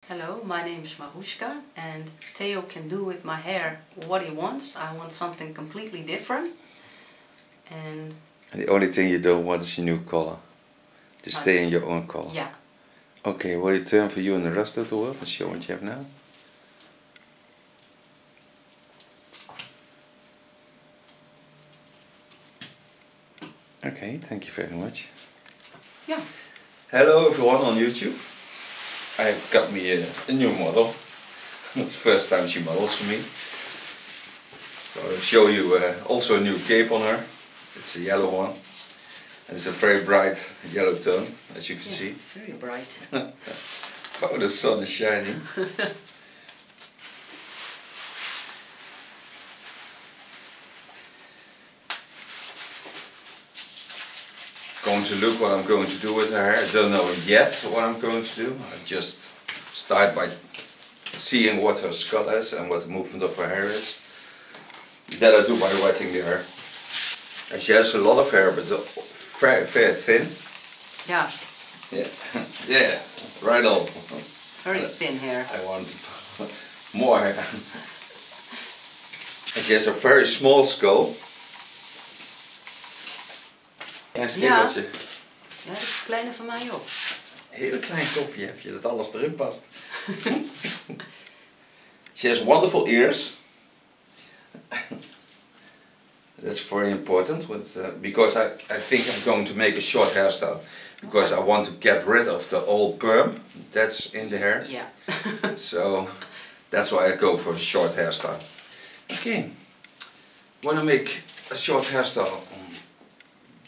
Hello, my name is Maroesjka and Theo can do with my hair what he wants. I want something completely different. And the only thing you don't want is your new color. To stay in your own color. Yeah. Okay, will you turn for you and the rest of the world and show what you have now? Okay, thank you very much. Yeah. Hello everyone on YouTube. I've got me a new model. It's the first time she models for me. So I'll show you also a new cape on her. It's a yellow one. And it's a very bright yellow tone, as you can see. Very bright. Oh, the sun is shining. Going to look what I'm going to do with her hair. I don't know yet what I'm going to do. I just start by seeing what her skull is and what the movement of her hair is. That I do by wetting the hair. And she has a lot of hair, but very, very thin. Yeah. Yeah, yeah, right on. Very thin hair. I want more hair. And she has a very small skull. Klein scheddeltje. Ja, dat kleine van mij ook. Hele klein kopje heb je, dat alles erin past. She has wonderful ears. That's very important because I think I'm going to make a short hairstyle. Because I want to get rid of the old perm that's in the hair. Yeah. So that's why I go for the short hairstyle. Okay, when I make a short hairstyle on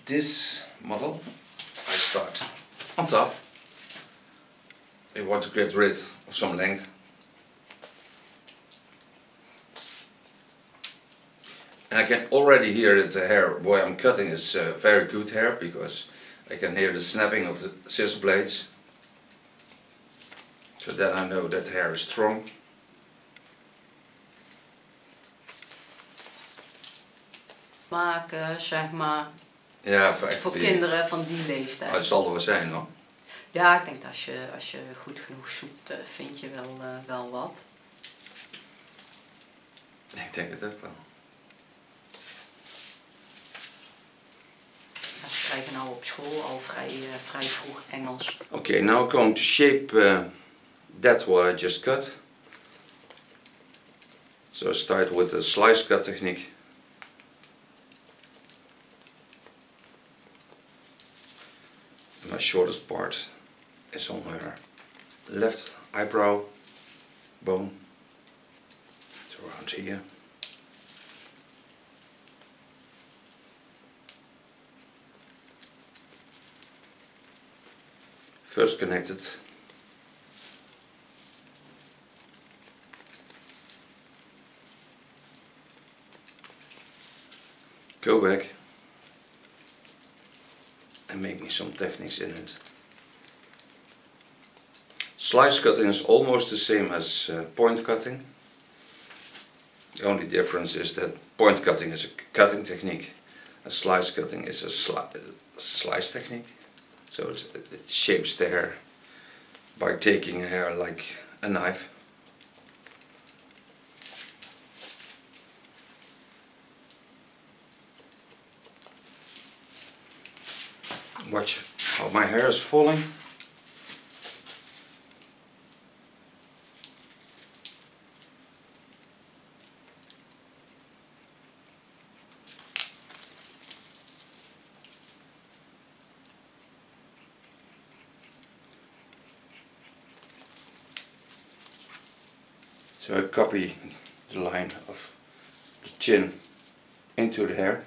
this model, I start on top. I want to get rid of some length. And I can already hear that the hair where I'm cutting is very good hair, because I can hear the snapping of the scissor blades. So then I know that the hair is strong. Maken, zeg maar. Ja, voor kinderen van die leeftijd. Het zal er wel zijn hoor. Ja, ik denk dat als je goed genoeg zoekt, vind je wel wat. Ik denk het ook wel. Ze krijgen nou op school al vrij vroeg Engels. Okay, now I'm going to shape that what I just cut. So I start with the slice cut technique. My shortest part is on her left eyebrow bone. It's around here. First connected. Go back and make me some techniques in it. Slice cutting is almost the same as point cutting. The only difference is that point cutting is a cutting technique, and slice cutting is a slice technique. So it shapes the hair by taking hair like a knife. Watch how my hair is falling. So I copy the line of the chin into the hair,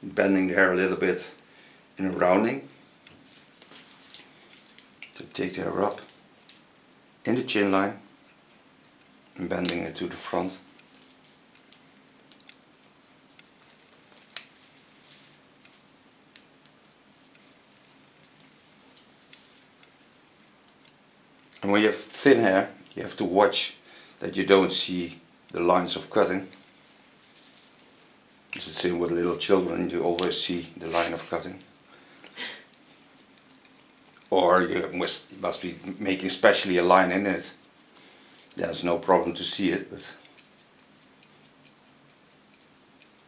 bending the hair a little bit in a rounding to take the hair up in the chin line and bending it to the front. And when you have thin hair, you have to watch that you don't see the lines of cutting. It's the same with little children, you always see the line of cutting. or you must be making specially a line in it. There's no problem to see it, but...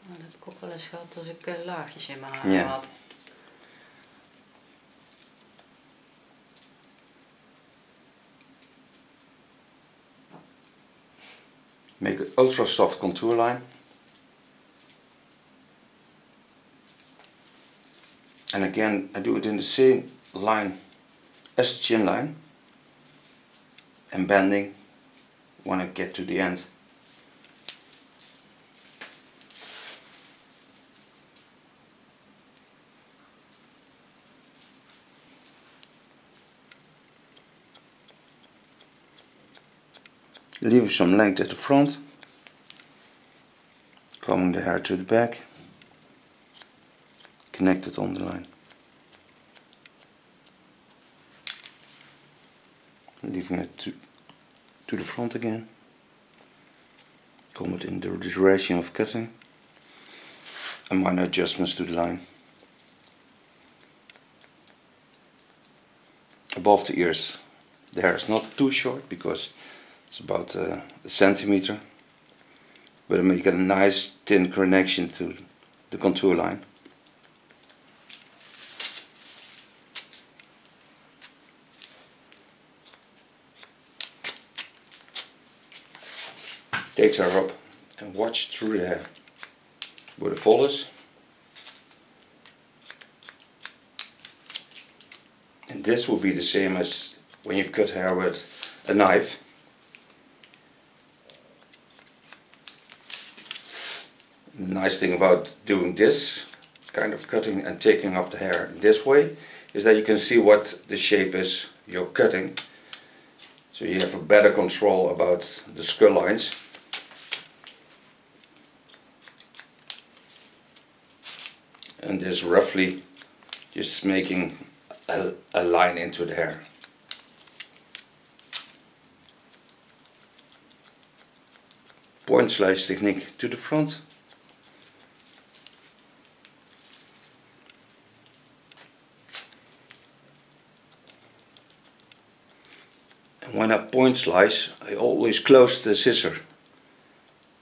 Nou, dat heb ik ook wel eens gehad als ik laagjes in mijn haar had. Make an ultra soft contour line. And again, I do it in the same line as the chin line. And bending when I get to the end. Leaving some length at the front, combing the hair to the back, connect it on the line. Leaving it to the front again, comb it in the direction of cutting, and minor adjustments to the line. Above the ears, the hair is not too short because it's about a centimeter, but I make a nice thin connection to the contour line. Take her up and watch through the hair where the fall is. And this will be the same as when you cut hair with a knife. The nice thing about doing this kind of cutting and taking up the hair this way is that you can see what the shape is you're cutting. So you have a better control about the skull lines. And this roughly just making a line into the hair. Point slice technique to the front. And when I point slice, I always close the scissor.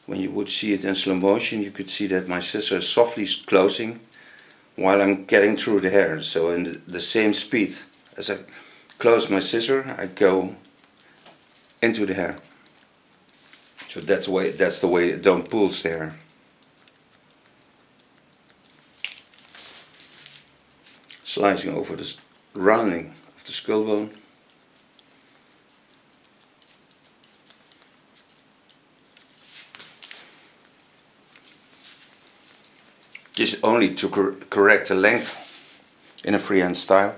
When you would see it in slow motion, you could see that my scissor is softly closing while I'm getting through the hair. So in the same speed as I close my scissor, I go into the hair. So that's the way it don't pulls the hair. Slicing over the rounding of the skull bone. Just only to correct the length in a freehand style.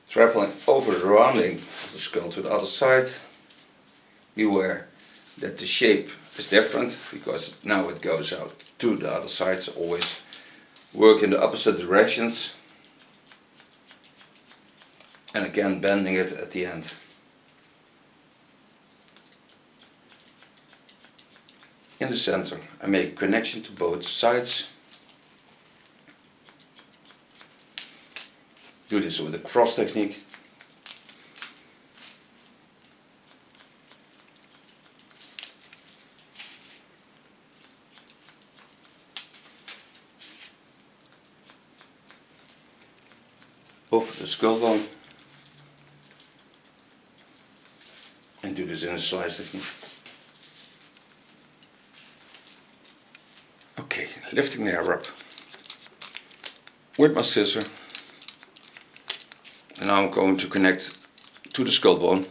Traveling over the rounding of the skull to the other side. Beware that the shape is different because now it goes out to the other side, so always work in the opposite directions, and again bending it at the end. In the center I make a connection to both sides. Do this with a cross technique. Over the skull bone, and do this in a slice technique. Okay, lifting the hair up with my scissor, and now I'm going to connect to the skull bone.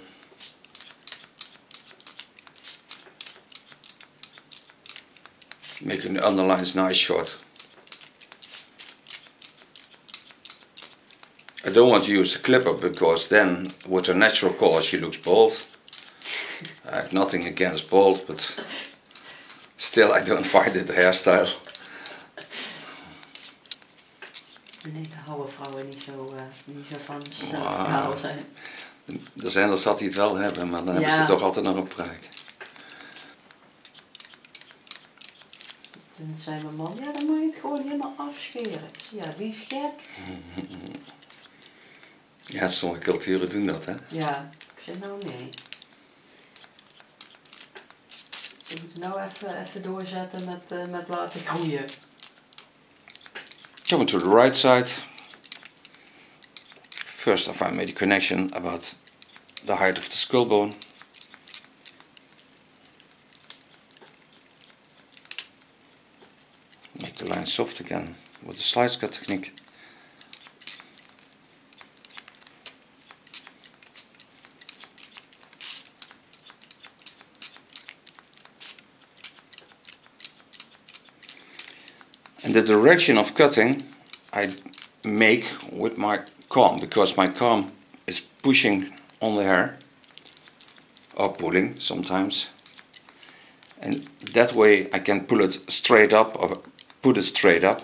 Making the underlines nice short. I don't want to use the clipper because then with her natural color she looks bald. I have nothing against bald, but still I don't find it a hairstyle. Nee, daar houden vrouwen niet zo van kaal zijn. Er zijn er zat die het wel hebben, maar dan hebben ze toch altijd nog een pruik. Toen zei mijn man, ja dan moet je het gewoon helemaal afscheren. Ja, die is gek. Ja, sommige culturen doen dat, hè? Ja, ik zeg nou nee. Je moet nou even doorzetten met laten groeien. Coming to the right side. First off, I made a connection about the height of the skull bone. Make the line soft again with the slice cut technique. And the direction of cutting I make with my comb, because my comb is pushing on the hair, or pulling sometimes, and that way I can pull it straight up or put it straight up,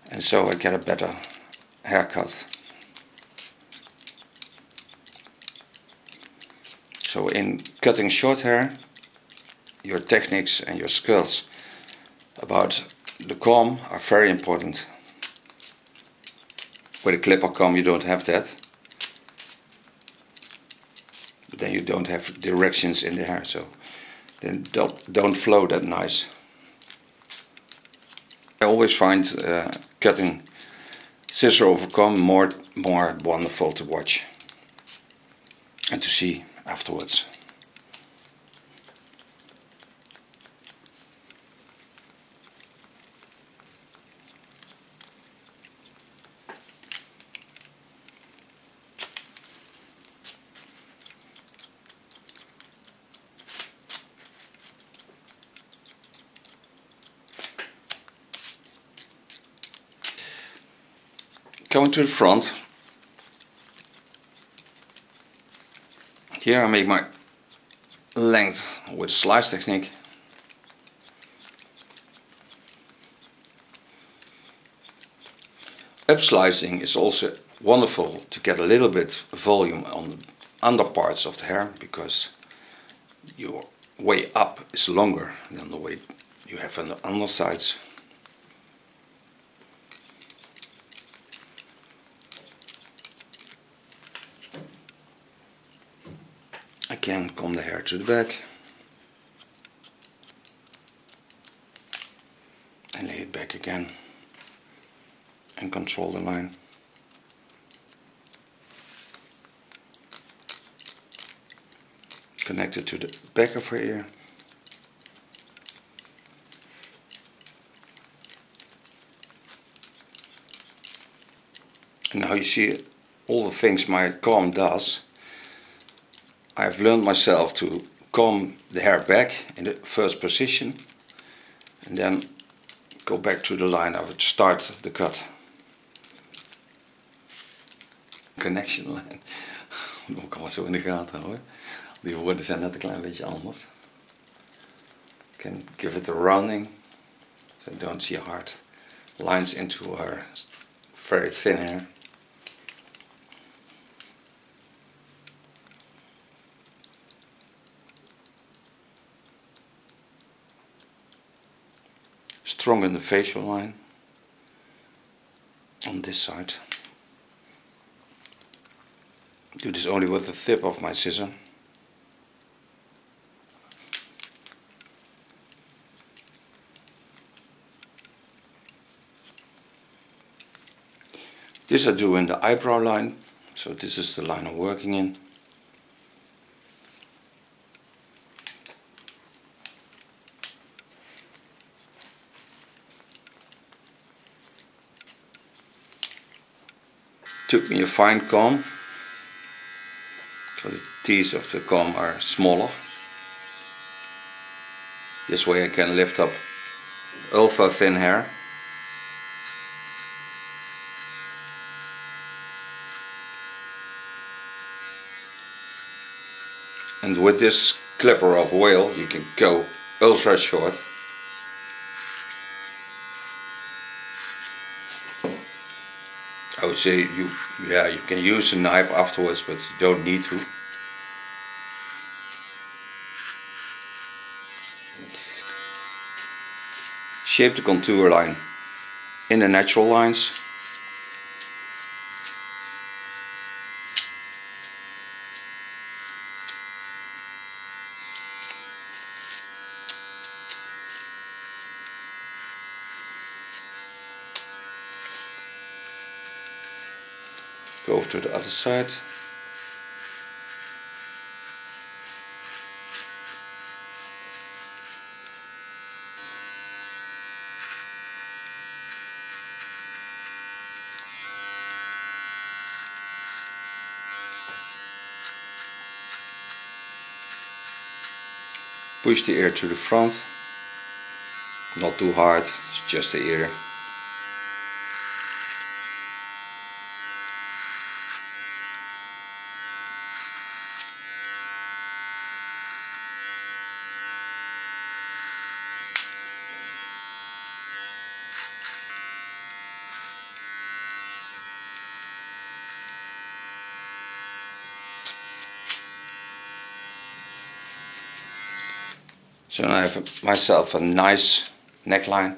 and so I get a better haircut. So in cutting short hair, your techniques and your skills about the comb are very important. With a clipper comb you don't have that, but then you don't have directions in the hair, so then don't flow that nice. I always find cutting scissor over comb more wonderful to watch and to see afterwards. Going to the front, here I make my length with slice technique. Up slicing is also wonderful to get a little bit volume on the under parts of the hair, because your way up is longer than the way you have on the undersides. Again, comb the hair to the back and lay it back again and control the line. Connect it to the back of her ear. And now you see all the things my comb does. I've learned myself to comb the hair back in the first position and then go back to the line I would start the cut. Connection line. Dat moet ik allemaal zo in de gaten houden. Die woorden zijn net een klein beetje anders. Can give it a rounding, so don't see hard lines into her very thin hair. Strong in the facial line on this side. Do this only with the tip of my scissor. This I do in the eyebrow line, so this is the line I'm working in. Took me a fine comb, so the teeth of the comb are smaller. This way I can lift up ultra thin hair. And with this clipper of whale you can go ultra short. I would say you can use a knife afterwards, but you don't need to. Shape the contour line in the natural lines. Go over to the other side. Push the ear to the front, not too hard, it's just the ear. So now I have myself a nice neckline,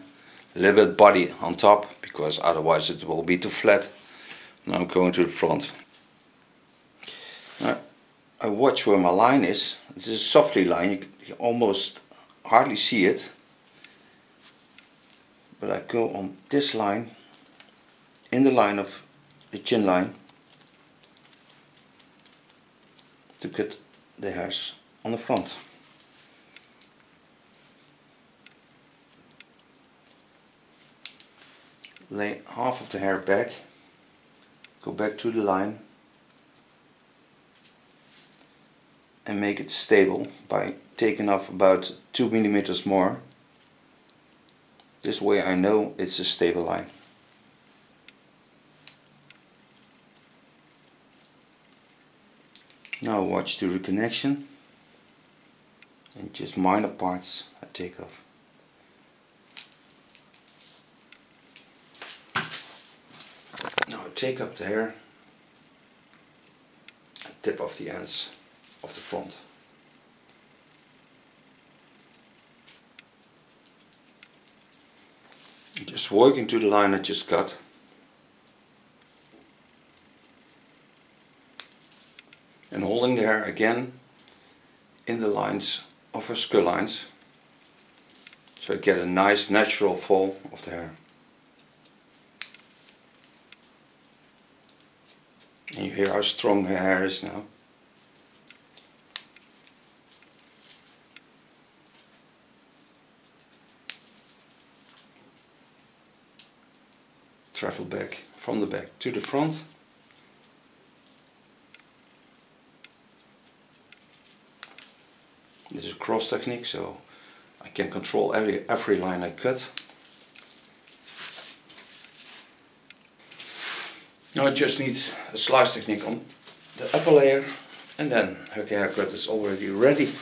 a little bit body on top, because otherwise it will be too flat. Now I'm going to the front. Now I watch where my line is. This is a softly line, you almost hardly see it. But I go on this line, in the line of the chin line, to cut the hairs on the front. Lay half of the hair back, go back to the line and make it stable by taking off about 2 millimeters more. This way I know it's a stable line. Now watch the reconnection and just minor parts I take off. Now take up the hair and tip off the ends of the front. Just working to the line I just cut. And holding the hair again in the lines of her skull lines, so I get a nice natural fall of the hair. And you hear how strong her hair is now. Travel back from the back to the front. This is a cross technique, so I can control every line I cut. Now I just need a slice technique on the upper layer, and then her haircut is already ready.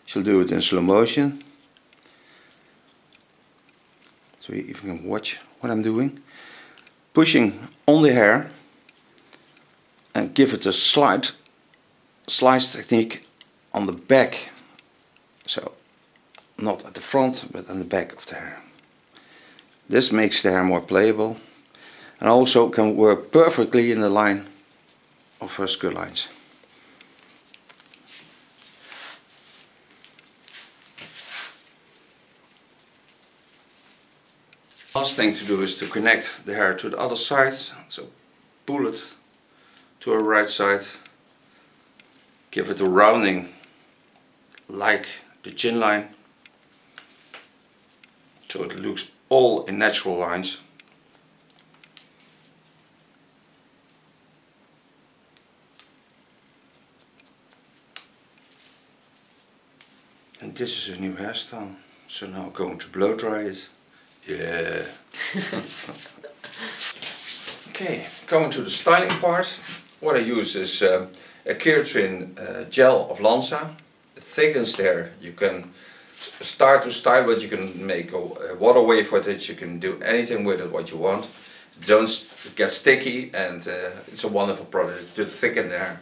She'll do it in slow motion, so you even can watch what I'm doing. Pushing on the hair and give it a slice technique on the back, so not at the front but on the back of the hair. This makes the hair more playable and also can work perfectly in the line of her skull lines. Last thing to do is to connect the hair to the other side, so pull it to her right side, give it a rounding like the chin line, so it looks all in natural lines. And this is a new hairstyle. So now I'm going to blow dry it. Yeah. Okay, going to the styling part. What I use is a keratin gel of Lanza. It thickens the hair. You can start to style, but you can make a water wave with it. You can do anything with it what you want. Don't get sticky, and it's a wonderful product to thicken the hair.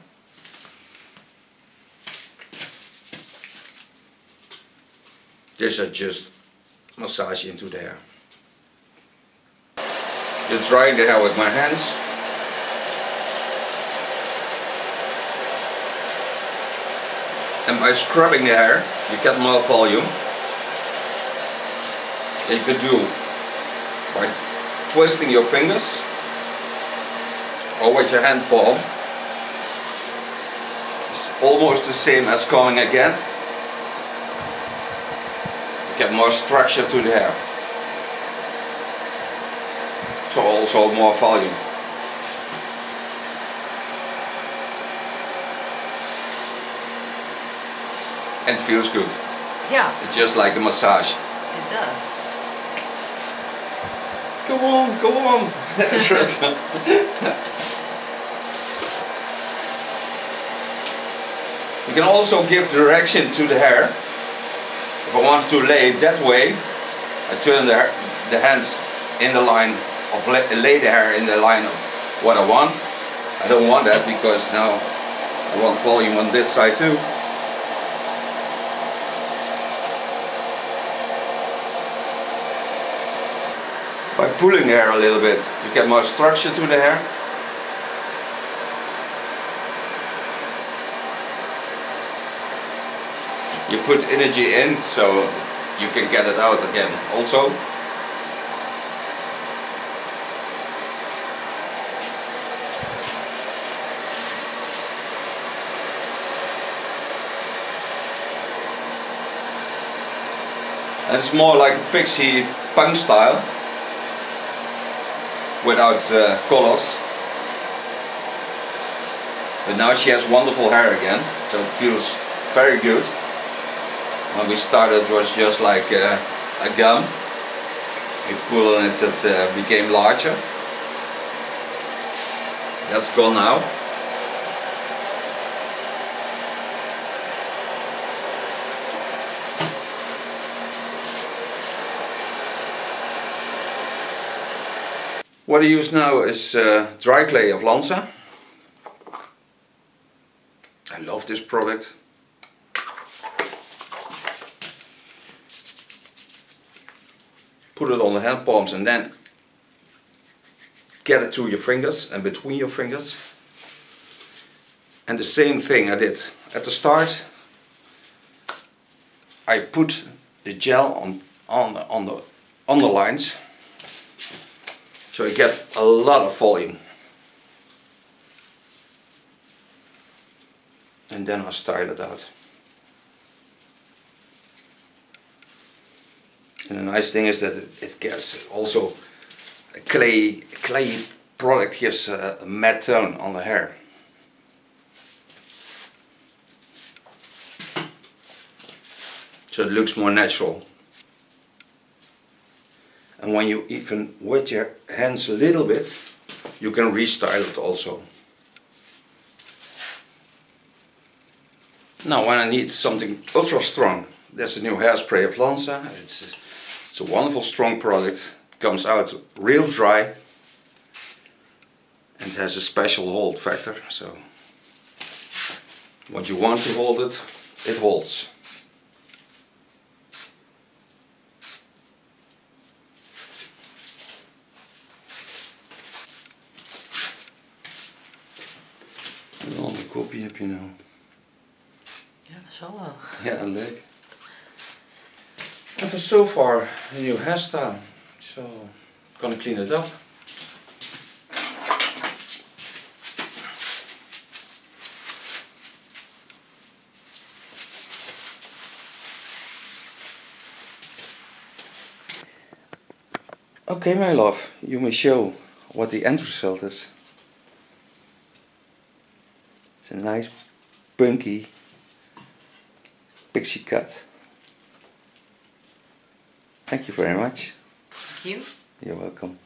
This I just massage into the hair. Just drying the hair with my hands. And by scrubbing the hair, you get more volume. And you can do by twisting your fingers or with your hand palm. It's almost the same as going against. Get more structure to the hair, so also more volume. And feels good. Yeah. It's just like a massage. It does. Go on, go on. You can also give direction to the hair. If I want to lay it that way, I turn the hands in the line of lay the hair in the line of what I want. I don't want that because now I want volume on this side too. By pulling the hair a little bit, you get more structure to the hair. You put energy in, so you can get it out again also. And it's more like a pixie punk style, without collars. But now she has wonderful hair again, so it feels very good. When we started it was just like a gum. We pulled on it, it became larger. That's gone now. What I use now is dry clay of Lanza. I love this product. Put it on the hand palms and then get it to your fingers and between your fingers. And the same thing I did at the start. I put the gel on the lines, so you get a lot of volume. And then I style it out. And the nice thing is that it gets also a clay product, gives a matte tone on the hair. So it looks more natural. And when you even wet your hands a little bit, you can restyle it also. Now when I need something ultra strong, there's a new hairspray of Lanza. It's a wonderful strong product. It comes out real dry and has a special hold factor. So what you want to hold it, it holds. Een andere kopie heb je nou. Ja, dat zal wel. Ja, leuk. And for so far, a new hairstyle. So, I'm gonna clean it up. Okay, my love, you may show what the end result is. It's a nice, punky pixie cut Thank you very much. Thank you. You're welcome.